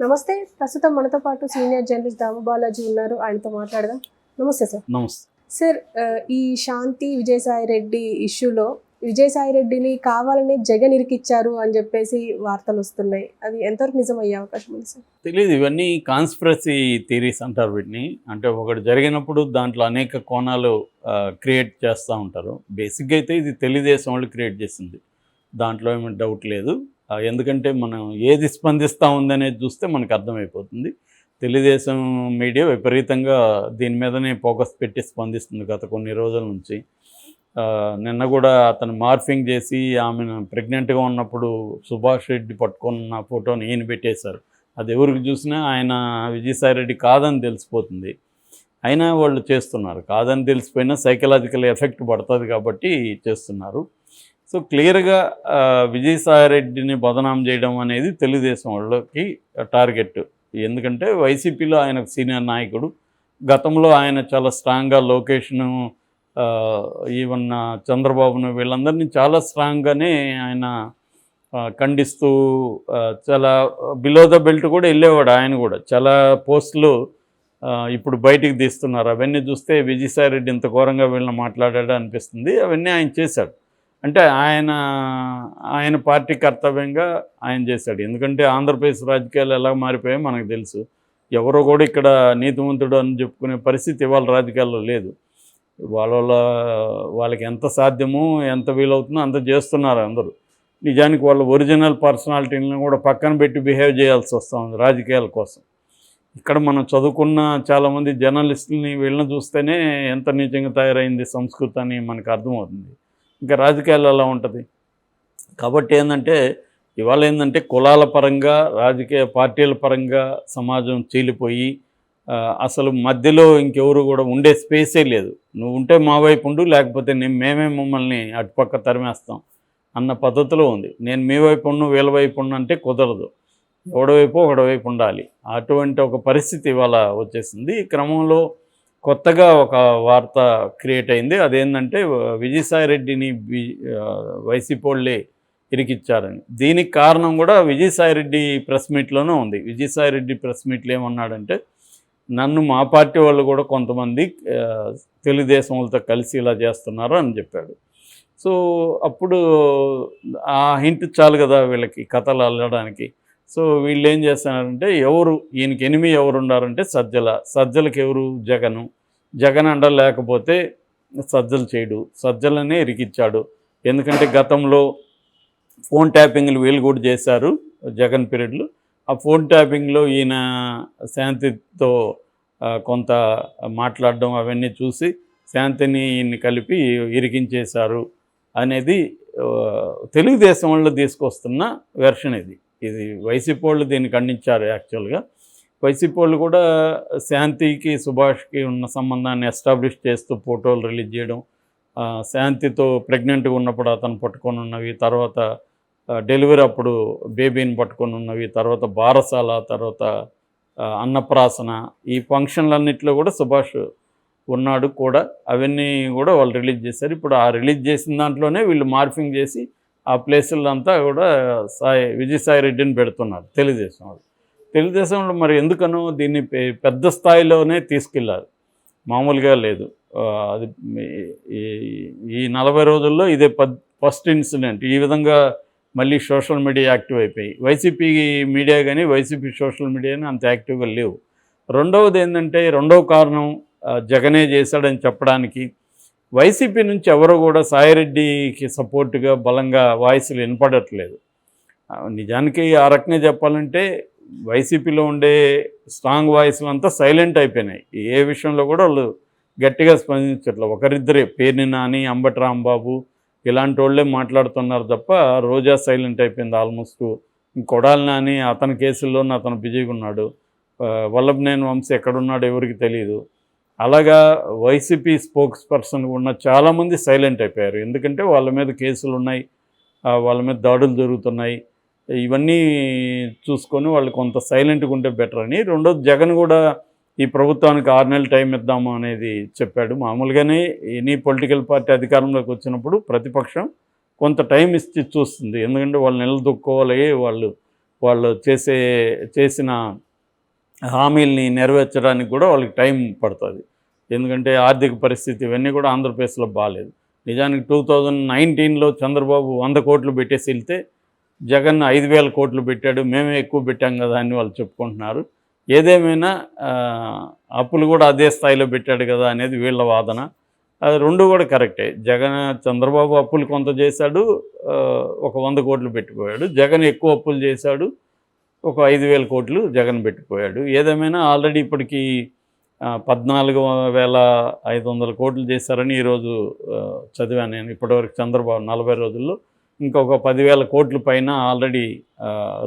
నమస్తే. ప్రస్తుతం మనతో పాటు సీనియర్ జర్నలిస్ట్ దాము బాలాజీ ఉన్నారు. ఆయనతో మాట్లాడదాం. నమస్తే సార్. నమస్తే సార్, ఈ శాంతి విజయసాయి రెడ్డి ఇష్యూలో విజయసాయి రెడ్డిని కావాలనే జగన్ ఇరికిచ్చారు అని చెప్పేసి వార్తలు వస్తున్నాయి. అది ఎంతవరకు నిజం అయ్యే అవకాశం ఉంది సార్? తెలియదు. ఇవన్నీ కాన్స్పిరసీ థియరీస్ అంటారు వీటిని. అంటే ఒకటి జరిగినప్పుడు దాంట్లో అనేక కోణాలు క్రియేట్ చేస్తూ ఉంటారు. బేసిక్గా అయితే ఇది తెలుగుదేశం వాళ్ళు క్రియేట్ చేసింది, దాంట్లో ఏమి డౌట్ లేదు. ఎందుకంటే మనం ఏది స్పందిస్తూ ఉందనేది చూస్తే మనకు అర్థమైపోతుంది. తెలుగుదేశం మీడియా విపరీతంగా దీని మీదనే ఫోకస్ పెట్టి స్పందిస్తుంది గత కొన్ని రోజుల నుంచి. నిన్న కూడా అతను మార్ఫింగ్ చేసి ఆమెను ప్రెగ్నెంట్గా ఉన్నప్పుడు సుభాష్ రెడ్డి పట్టుకున్న ఫోటోని ఈయన పెట్టేశారు. అది ఎవరికి చూసినా ఆయన విజయసాయి రెడ్డి కాదని తెలిసిపోతుంది. అయినా వాళ్ళు చేస్తున్నారు. కాదని తెలిసిపోయినా సైకలాజికల్ ఎఫెక్ట్ పడుతుంది కాబట్టి చేస్తున్నారు. సో క్లియర్గా విజయసాయి రెడ్డిని బదనాం చేయడం అనేది తెలుగుదేశం వాళ్ళకి టార్గెట్. ఎందుకంటే వైసీపీలో ఆయన సీనియర్ నాయకుడు. గతంలో ఆయన చాలా స్ట్రాంగ్గా లొకేషను ఈవెన్ చంద్రబాబును వీళ్ళందరినీ చాలా స్ట్రాంగ్గానే ఆయన ఖండిస్తూ చాలా బిలో ద బెల్ట్ కూడా వెళ్ళేవాడు. ఆయన కూడా చాలా పోస్టులు ఇప్పుడు బయటికి తీస్తున్నారు. అవన్నీ చూస్తే విజయసాయి రెడ్డి ఇంత ఘోరంగా వీళ్ళని మాట్లాడాడు అనిపిస్తుంది. అవన్నీ ఆయన చేశాడు. అంటే ఆయన పార్టీ కర్తవ్యంగా ఆయన చేశాడు. ఎందుకంటే ఆంధ్రప్రదేశ్ రాజకీయాలు ఎలా మారిపోయాయో మనకు తెలుసు. ఎవరో కూడా ఇక్కడ నీతివంతుడు అని చెప్పుకునే పరిస్థితి ఇవాళ రాజకీయాల్లో లేదు. వాళ్ళకి ఎంత సాధ్యమో ఎంత వీలవుతుందో అంత చేస్తున్నారు అందరూ. నిజానికి వాళ్ళ ఒరిజినల్ పర్సనాలిటీలను కూడా పక్కన పెట్టి బిహేవ్ చేయాల్సి వస్తుంది రాజకీయాల కోసం. ఇక్కడ మనం చదువుకున్న చాలామంది జర్నలిస్టులని వీళ్ళని చూస్తేనే ఎంత నీచంగా తయారైంది సంస్కృతి అని మనకు అర్థమవుతుంది. ఇంకా రాజకీయాలు ఎలా ఉంటుంది. కాబట్టి ఏంటంటే ఇవాళ ఏంటంటే కులాల పరంగా రాజకీయ పార్టీల పరంగా సమాజం చీలిపోయి అసలు మధ్యలో ఇంకెవరు కూడా ఉండే స్పేసే లేదు. నువ్వు ఉంటే మా వైపు ఉండు, లేకపోతే మేమే మమ్మల్ని అటుపక్క తరిమేస్తాం అన్న పద్ధతిలో ఉంది. నేను మీ వైపు ఉండు వీళ్ళ వైపు ఉండు అంటే కుదరదు. ఒకడవైపు ఒకడవైపు ఉండాలి. అటువంటి ఒక పరిస్థితి ఇవాళ వచ్చేసింది. ఈ క్రమంలో కొత్తగా ఒక వార్త క్రియేట్ అయింది. అదేంటంటే విజయసాయి రెడ్డిని వైసీపీ వాళ్ళే ఇరికిచ్చారని. దీనికి కారణం కూడా విజయసాయి రెడ్డి ప్రెస్ మీట్లోనే ఉంది. విజయసాయి రెడ్డి ప్రెస్ మీట్లో ఏమన్నాడంటే, నన్ను మా పార్టీ వాళ్ళు కూడా కొంతమంది తెలుగుదేశం వాళ్ళతో కలిసి ఇలా చేస్తున్నారు అని చెప్పాడు. సో అప్పుడు ఆ హింట్ చాలు కదా వీళ్ళకి కథలు అల్లడానికి. సో వీళ్ళు ఏం చేస్తున్నారంటే, ఈయనకి ఎనిమి ఎవరు ఉన్నారంటే సజ్జలకి ఎవరు జగన్ అండ లేకపోతే సజ్జలు చేయడు, సజ్జలనే ఇరికిచ్చాడు. ఎందుకంటే గతంలో ఫోన్ ట్యాపింగ్లు వీళ్ళు కూడా చేశారు జగన్ పీరియడ్లో. ఆ ఫోన్ ట్యాపింగ్లో ఈయన శాంతితో కొంత మాట్లాడడం అవన్నీ చూసి శాంతిని ఈయన్ని కలిపి ఇరికించేశారు అనేది తెలుగుదేశం వాళ్ళు తీసుకొస్తున్న వెర్షన్ ఇది వైసీపీ వాళ్ళు దీన్ని ఖండించారు. యాక్చువల్గా వైసీపీ వాళ్ళు కూడా శాంతికి సుభాష్కి ఉన్న సంబంధాన్ని ఎస్టాబ్లిష్ చేస్తూ ఫోటోలు రిలీజ్ చేయడం, శాంతితో ప్రెగ్నెంట్గా ఉన్నప్పుడు అతను పట్టుకొని ఉన్నవి, తర్వాత డెలివరీ అప్పుడు బేబీని పట్టుకొని ఉన్నవి, తర్వాత బారసాల, తర్వాత అన్నప్రాసన, ఈ ఫంక్షన్లన్నింటిలో కూడా సుభాష్ ఉన్నాడు కూడా. అవన్నీ కూడా వాళ్ళు రిలీజ్ చేశారు. ఇప్పుడు ఆ రిలీజ్ చేసిన దాంట్లోనే వీళ్ళు మార్ఫింగ్ చేసి ఆ ప్లేసులంతా కూడా విజయసాయి రెడ్డిని పెడుతున్నారు తెలుగుదేశం వాళ్ళు. మరి ఎందుకనో దీన్ని పెద్ద స్థాయిలోనే తీసుకెళ్ళారు, మామూలుగా లేదు. అది ఈ 40 రోజుల్లో ఇదే ఫస్ట్ ఇన్సిడెంట్. ఈ విధంగా మళ్ళీ సోషల్ మీడియా యాక్టివ్ అయిపోయి, వైసీపీ మీడియా కానీ వైసీపీ సోషల్ మీడియా కానీ అంత యాక్టివ్గా లేవు. రెండవ కారణం జగనే చేశాడని చెప్పడానికి వైసీపీ నుంచి ఎవరు కూడా సాయిరెడ్డికి సపోర్టుగా బలంగా వాయిస్లు వినపడట్లేదు. నిజానికి ఆ రకంగా చెప్పాలంటే వైసీపీలో ఉండే స్ట్రాంగ్ వాయిస్లు అంతా సైలెంట్ అయిపోయినాయి. ఏ విషయంలో కూడా వాళ్ళు గట్టిగా స్పందించట్లేదు. ఒకరిద్దరే పేర్ని నాని, అంబటి రాంబాబు ఇలాంటి వాళ్ళే మాట్లాడుతున్నారు తప్ప రోజా సైలెంట్ అయిపోయింది ఆల్మోస్ట్. కొడాలి నాని అతని కేసుల్లోనే అతను బిజీగా ఉన్నాడు. వల్లభనేని వంశీ ఎక్కడున్నాడు ఎవరికి తెలియదు. అలాగా వైసీపీ స్పోక్స్ పర్సన్ ఉన్న చాలామంది సైలెంట్ అయిపోయారు. ఎందుకంటే వాళ్ళ మీద కేసులు ఉన్నాయి, వాళ్ళ మీద దాడులు జరుగుతున్నాయి. ఇవన్నీ చూసుకొని వాళ్ళు కొంత సైలెంట్గా ఉంటే బెటర్ అని. రెండోది, జగన్ కూడా ఈ ప్రభుత్వానికి 6 నెలలు టైం ఇద్దాము అనేది చెప్పాడు. మామూలుగానే ఎనీ పొలిటికల్ పార్టీ అధికారంలోకి వచ్చినప్పుడు ప్రతిపక్షం కొంత టైం ఇచ్చి చూస్తుంది. ఎందుకంటే వాళ్ళు నిలదొక్కోవాలి, వాళ్ళు వాళ్ళు చేసిన హామీల్ని నెరవేర్చడానికి కూడా వాళ్ళకి టైం పడుతుంది. ఎందుకంటే ఆర్థిక పరిస్థితి ఇవన్నీ కూడా ఆంధ్రప్రదేశ్లో బాగాలేదు. నిజానికి 2019లో చంద్రబాబు 100 కోట్లు పెట్టేసి వెళ్తే జగన్ 5,000 కోట్లు పెట్టాడు, మేమే ఎక్కువ పెట్టాం కదా అని వాళ్ళు చెప్పుకుంటున్నారు. ఏదేమైనా అప్పులు కూడా అదే స్థాయిలో పెట్టాడు కదా అనేది వీళ్ళ వాదన. అది రెండు కూడా కరెక్టే. చంద్రబాబు అప్పులు కొంత చేశాడు, ఒక 100 కోట్లు పెట్టిపోయాడు. జగన్ ఎక్కువ అప్పులు చేశాడు, ఒక 5,000 కోట్లు జగన్ పెట్టిపోయాడు. ఏదేమైనా ఆల్రెడీ ఇప్పటికీ 14,500 కోట్లు చేశారని ఈరోజు చదివాను నేను. ఇప్పటివరకు చంద్రబాబు 40 రోజుల్లో ఇంకొక 10,000 కోట్ల పైన ఆల్రెడీ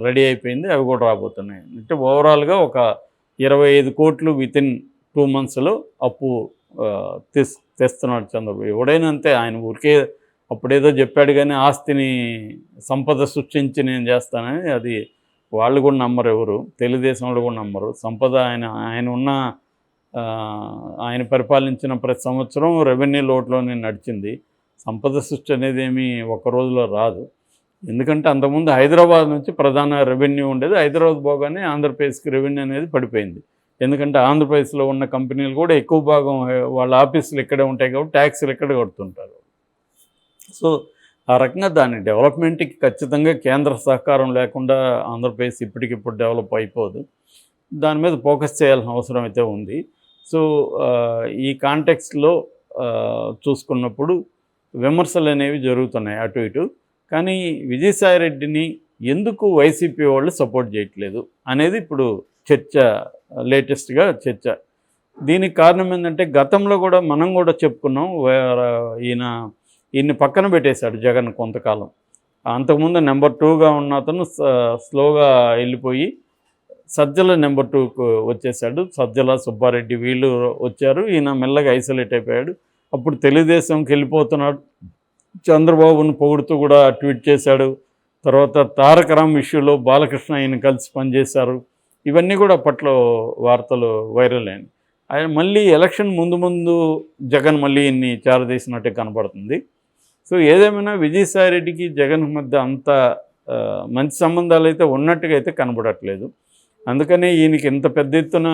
రెడీ అయిపోయింది. అవి కూడా రాబోతున్నాయి. అంటే ఓవరాల్గా ఒక 25 కోట్లు వితిన్ 2 monthsలో అప్పు తెస్తున్నాడు చంద్రబాబు. ఎవడైనా అంతే. ఆయన ఊరికే అప్పుడేదో చెప్పాడు కానీ ఆస్తిని సంపద సృష్టించి నేను చేస్తానని అది వాళ్ళు కూడా నమ్మరు. ఎవరు తెలుగుదేశం వాళ్ళు కూడా నమ్మరు. సంపద ఆయన పరిపాలించిన ప్రతి సంవత్సరం రెవెన్యూ లోట్లోనే నడిచింది. సంపద సృష్టి అనేది ఏమీ ఒక రోజులో రాదు. ఎందుకంటే అంతకుముందు హైదరాబాద్ నుంచి ప్రధాన రెవెన్యూ ఉండేది. హైదరాబాద్ పోగానే ఆంధ్రప్రదేశ్కి రెవెన్యూ అనేది పడిపోయింది. ఎందుకంటే ఆంధ్రప్రదేశ్లో ఉన్న కంపెనీలు కూడా ఎక్కువ భాగం వాళ్ళ ఆఫీసులు ఇక్కడే ఉంటాయి కాబట్టి ట్యాక్స్లు ఇక్కడే కడుతుంటారు. సో ఆ రకంగా దాని డెవలప్మెంట్కి ఖచ్చితంగా కేంద్ర సహకారం లేకుండా ఆంధ్రప్రదేశ్ ఇప్పటికిప్పుడు డెవలప్ అయిపోదు. దాని మీద ఫోకస్ చేయాల్సిన అవసరం అయితే ఉంది. సో ఈ కాంటెక్స్ట్లో చూసుకున్నప్పుడు విమర్శలు అనేవి జరుగుతున్నాయి అటు ఇటు. కానీ విజయసాయిరెడ్డిని ఎందుకు వైసీపీ వాళ్ళు సపోర్ట్ చేయట్లేదు అనేది ఇప్పుడు చర్చ, లేటెస్ట్గా చర్చ. దీనికి కారణం ఏంటంటే గతంలో కూడా మనం కూడా చెప్పుకున్నాం. ఈయన్ని పక్కన పెట్టేశాడు జగన్ కొంతకాలం. అంతకుముందు నెంబర్ 2గా ఉన్న అతను స్లోగా వెళ్ళిపోయి సజ్జల నెంబర్ 2కు వచ్చేసాడు. సజ్జల, సుబ్బారెడ్డి వీళ్ళు వచ్చారు. ఈయన మెల్లగా ఐసోలేట్ అయిపోయాడు. అప్పుడు తెలుగుదేశంకి వెళ్ళిపోతున్నాడు. చంద్రబాబును పొగుడుతూ కూడా ట్వీట్ చేశాడు. తర్వాత తారక రామ్ ఇష్యూలో బాలకృష్ణ ఆయన కలిసి పనిచేశారు. ఇవన్నీ కూడా అప్పట్లో వార్తలు వైరల్ అయినాయి. ఆయన మళ్ళీ ఎలక్షన్ ముందు జగన్ మళ్ళీ ఇన్ని చేరదీసినట్టే కనపడుతుంది. సో ఏదేమైనా విజయసాయిరెడ్డికి జగన్ మధ్య అంత మంచి సంబంధాలు అయితే ఉన్నట్టుగా అయితే కనపడట్లేదు. అందుకనే ఈయనకి ఇంత పెద్ద ఎత్తున,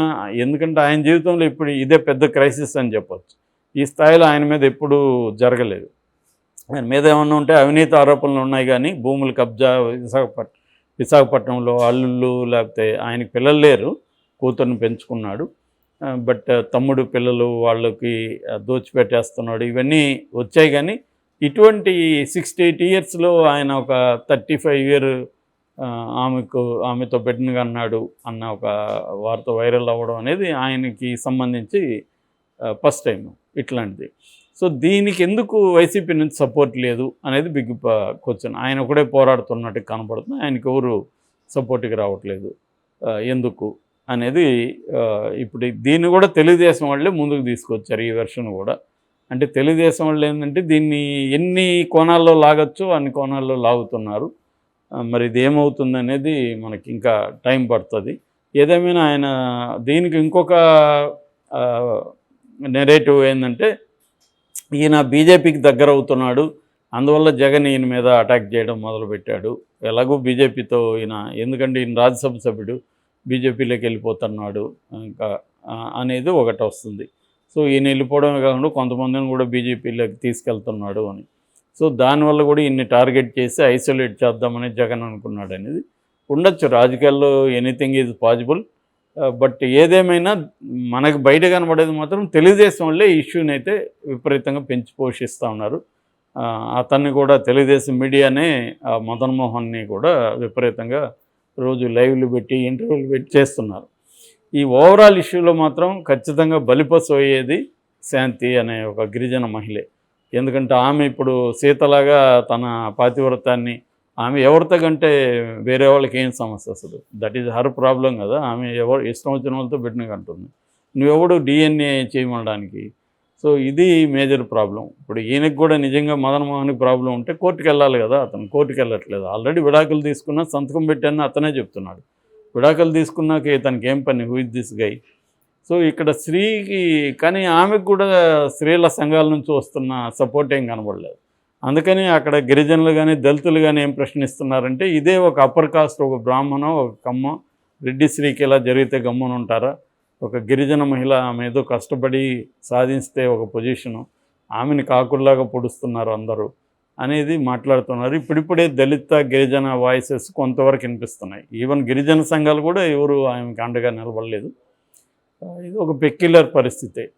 ఎందుకంటే ఆయన జీవితంలో ఇప్పుడు ఇదే పెద్ద క్రైసిస్ అని చెప్పచ్చు. ఈ స్థాయిలో ఆయన మీద ఎప్పుడూ జరగలేదు. ఆయన మీద ఏమన్నా ఉంటే అవినీతి ఆరోపణలు ఉన్నాయి కానీ భూములు కబ్జా, విశాఖపట్నంలో అల్లుళ్ళు, లేకపోతే ఆయనకి పిల్లలు లేరు, కూతుర్ని పెంచుకున్నాడు. బట్ తమ్ముడు పిల్లలు వాళ్ళకి దోచిపెట్టేస్తున్నాడు, ఇవన్నీ వచ్చాయి. కానీ ఇటువంటి 68 yearsలో ఆయన ఒక 35 year ఆమెతో పెట్టినగా అన్నాడు అన్న ఒక వార్త వైరల్ అవ్వడం అనేది ఆయనకి సంబంధించి ఫస్ట్ టైం ఇట్లాంటిది. సో దీనికి ఎందుకు వైసీపీ నుంచి సపోర్ట్ లేదు అనేది బిగ్ క్వశ్చన్. ఆయన ఒకడే పోరాడుతున్నట్టు కనపడుతుంది. ఆయనకి ఎవరు సపోర్ట్కి రావట్లేదు ఎందుకు అనేది ఇప్పుడు దీన్ని కూడా తెలుగుదేశం వాళ్ళే ముందుకు తీసుకొచ్చారు ఈ వెర్షన్ కూడా. అంటే తెలుగుదేశం వాళ్ళు ఏంటంటే దీన్ని ఎన్ని కోణాల్లో లాగచ్చో అన్ని కోణాల్లో లాగుతున్నారు. మరి ఇది ఏమవుతుంది అనేది మనకి ఇంకా టైం పడుతుంది. ఏదేమైనా ఆయన దీనికి ఇంకొక నెరేటివ్ ఏంటంటే ఈయన బీజేపీకి దగ్గర అవుతున్నాడు, అందువల్ల జగన్ ఈయన మీద అటాక్ చేయడం మొదలుపెట్టాడు. ఎలాగో బీజేపీతో ఈయన, ఎందుకంటే ఈయన రాజ్యసభ సభ్యుడు, బీజేపీలోకి వెళ్ళిపోతున్నాడు ఇంకా అనేది ఒకటి వస్తుంది. సో ఈయన వెళ్ళిపోవడమే కాకుండా కొంతమందిని కూడా బీజేపీలోకి తీసుకెళ్తున్నాడు అని. సో దానివల్ల కూడా ఈయన్ని టార్గెట్ చేసి ఐసోలేట్ చేద్దామని జగన్ అనుకున్నాడు అనేది ఉండొచ్చు. రాజకీయాల్లో ఎనీథింగ్ ఈజ్ పాసిబుల్. బట్ ఏదేమైనా మనకు బయట కనబడేది మాత్రం తెలుగుదేశం వల్లే ఇష్యూని అయితే విపరీతంగా పెంచి పోషిస్తూ ఉన్నారు. అతన్ని కూడా తెలుగుదేశం మీడియానే మదన్ మోహన్ని కూడా విపరీతంగా రోజు లైవ్లు పెట్టి ఇంటర్వ్యూలు పెట్టి చేస్తున్నారు. ఈ ఓవరాల్ ఇష్యూలో మాత్రం ఖచ్చితంగా బలిపశు అయ్యేది శాంతి అనే ఒక గిరిజన మహిళే. ఎందుకంటే ఆమె ఇప్పుడు సీతలాగా తన పాతివ్రతాన్ని, ఆమె ఎవరితో కంటే వేరే వాళ్ళకి ఏం సమస్య అసలు, దట్ ఈజ్ హర్ ప్రాబ్లం కదా. ఆమె ఎవరు ఇష్టం వచ్చిన వాళ్ళతో పెట్టినగా అంటుంది. నువ్వెవడు DNA చేయమనడానికి. సో ఇది మేజర్ ప్రాబ్లం. ఇప్పుడు ఈయనకి కూడా నిజంగా మదన్ మోహన్కి ప్రాబ్లం ఉంటే కోర్టుకు వెళ్ళాలి కదా. అతను కోర్టుకు వెళ్ళట్లేదు. ఆల్రెడీ విడాకులు తీసుకున్నా, సంతకం పెట్టానని అతనే చెప్తున్నాడు. విడాకులు తీసుకున్నాక ఇతనికి ఏం పని, who is this guy. So ఇక్కడ స్త్రీకి, కానీ ఆమెకు కూడా స్త్రీల సంఘాల నుంచి వస్తున్న సపోర్ట్ ఏం కనబడలేదు. అందుకని అక్కడ గిరిజనులు కానీ దళితులు కానీ ఏం ప్రశ్నిస్తున్నారంటే ఇదే ఒక అప్పర్ కాస్ట్, ఒక బ్రాహ్మణ, ఒక కమ్మ, రెడ్డి స్త్రీకి ఇలా జరిగితే గమ్మున ఉంటారా? ఒక గిరిజన మహిళ ఆమె ఏదో కష్టపడి సాధిస్తే ఒక పొజిషను, ఆమెను కాకుల్లాగా పొడుస్తున్నారు అందరూ అనేది మాట్లాడుతున్నారు. ఇప్పుడిప్పుడే దళిత గిరిజన వాయిసెస్ కొంతవరకు వినిపిస్తున్నాయి. ఈవెన్ గిరిజన సంఘాలు కూడా ఎవరు ఆమెకు అండగా నిలబడలేదు. ఇది ఒక పెక్యులర్ పరిస్థితే.